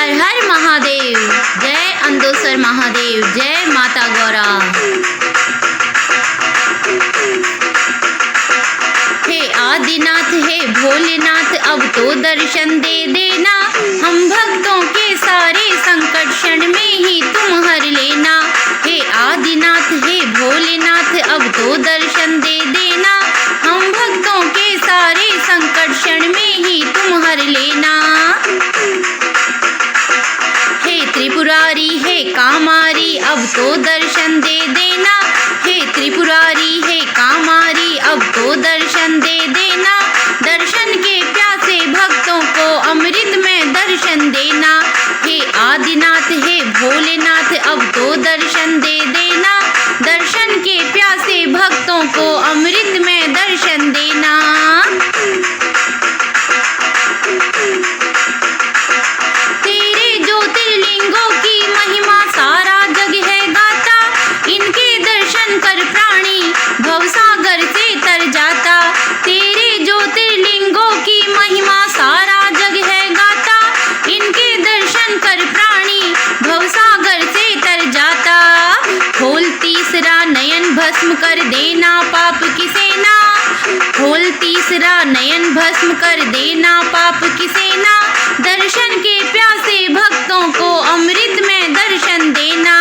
हर हर महादेव। जय अंदोसर महादेव। जय माता गौरा। हे आदिनाथ हे भोलेनाथ अब तो दर्शन दे देना, हम भक्तों के सारे संकट क्षण में ही तुम हर लेना। हे आदिनाथ हे भोलेनाथ अब तो दर्शन दे देना, हम भक्तों के सारे संकट क्षण में ही तुम हर लेना। हे त्रिपुरारी हे कामारी अब तो दर्शन दे देना, हे त्रिपुरारी हे कामारी अब तो दर्शन दे देना। दर्शन के प्यासे भक्तों को अमृत में दर्शन देना। हे आदिनाथ हे भोलेनाथ अब तो दर्शन दे देना, दर्शन के प्यासे भक्तों को अमृत में दर्शन देना। तेरे ज्योतिर्लिंगों की महिमा सारा जग है गाता, इनके दर्शन कर प्राणी भवसागर से तर जाता। तेरे ज्योतिर्लिंगों की महिमा सारा जग है गाता, इनके दर्शन कर प्राणी भवसागर से तर जाता। खोल तीसरा नयन भस्म कर देना पाप की सेना, खोल तीसरा नयन भस्म कर देना पाप की सेना। दर्शन के प्यासे भक्तों को अमृत में दर्शन देना।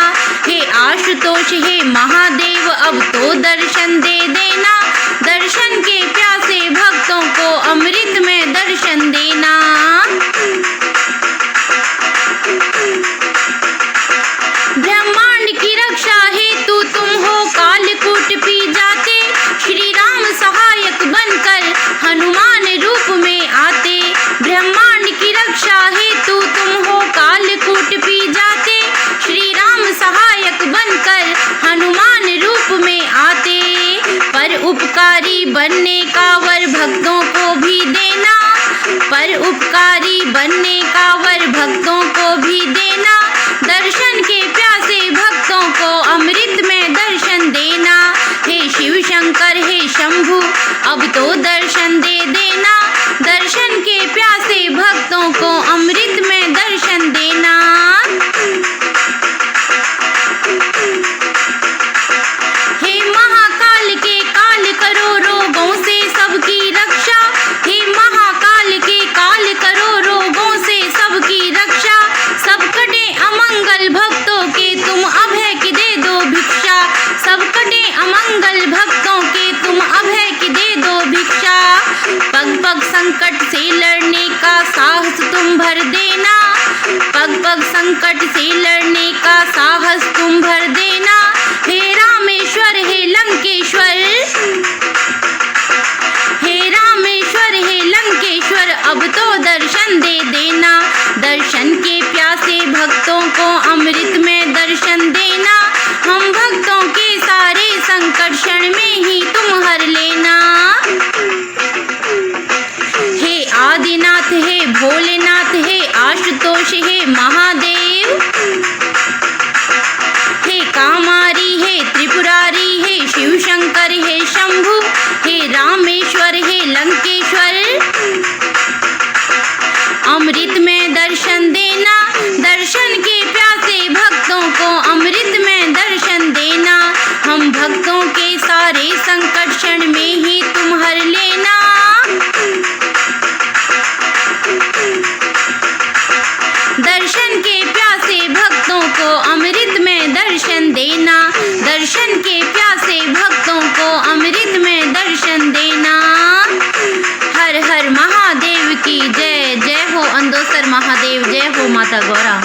हे आशुतोष हे महादेव अब तो दर्शन दे देना, दर्शन के प्यासे भक्तों को अमृत में दर्शन देना। ब्रह्मांड की रक्षा हेतु तुम हो कालकूट पी जाते, श्री राम सहायक बनकर हनुमान रूप में आते। ब्रह्मांड की रक्षा हेतु तुम हो कालकूट पी जाते, श्री राम सहायक बनकर हनुमान रूप में आते। पर उपकारी बनने का वर भक्तों को भी देना, पर उपकारी बनने का वर भक्तों को भी देना। दर्शन के प्यासे भक्तों को अमृत में दर्शन देना। हे शिव शंकर हे शंभु अब तो दर्शन दे देना, दर्शन के प्यासे भक्तों को अमृत में दर्शन देना। हे महाकाल के काल करो रोगों से सबकी रक्षा, हे महाकाल के काल करो रोगों से सबकी रक्षा। सब कटे अमंगल भक्तों के तुम अभय की दे दो भिक्षा, सब कटे अमंगल भक्तों के तुम अभय की दे दो भिक्षा। पग पग संकट से लड़ने का साहस तुम भर देना, पग पग संकट से लड़ने का साहस तुम भर देना। हे रामेश्वर हे लंकेश्वर, हे रामेश्वर हे लंकेश्वर अब तो दर्शन दे देना, दर्शन के प्यासे भक्तों को अमृत में दर्शन देना। हम भक्तों के सारे संकट क्षण में ही तुम हर लेना। हे आदिनाथ हे भोलेनाथ हे आशुतोष हे महादेव, हे कामारी हे त्रिपुरारी हे शिव शंकर हे शंभु, हे रामेश्वर हे लंकेश्वर अमृत में दर्शन देना। दर्शन के प्यासे भक्तों को अमृत में दर्शन देना। हम भक्तों के सारे संकट क्षण में ही तुम हर लेना। दर्शन के प्यासे भक्तों को अमृत में दर्शन देना, दर्शन के प्यासे भक्तों को अमृत में दर्शन देना। हर हर महादेव की जय। जय हो अंदोसर महादेव। जय हो माता गौरा।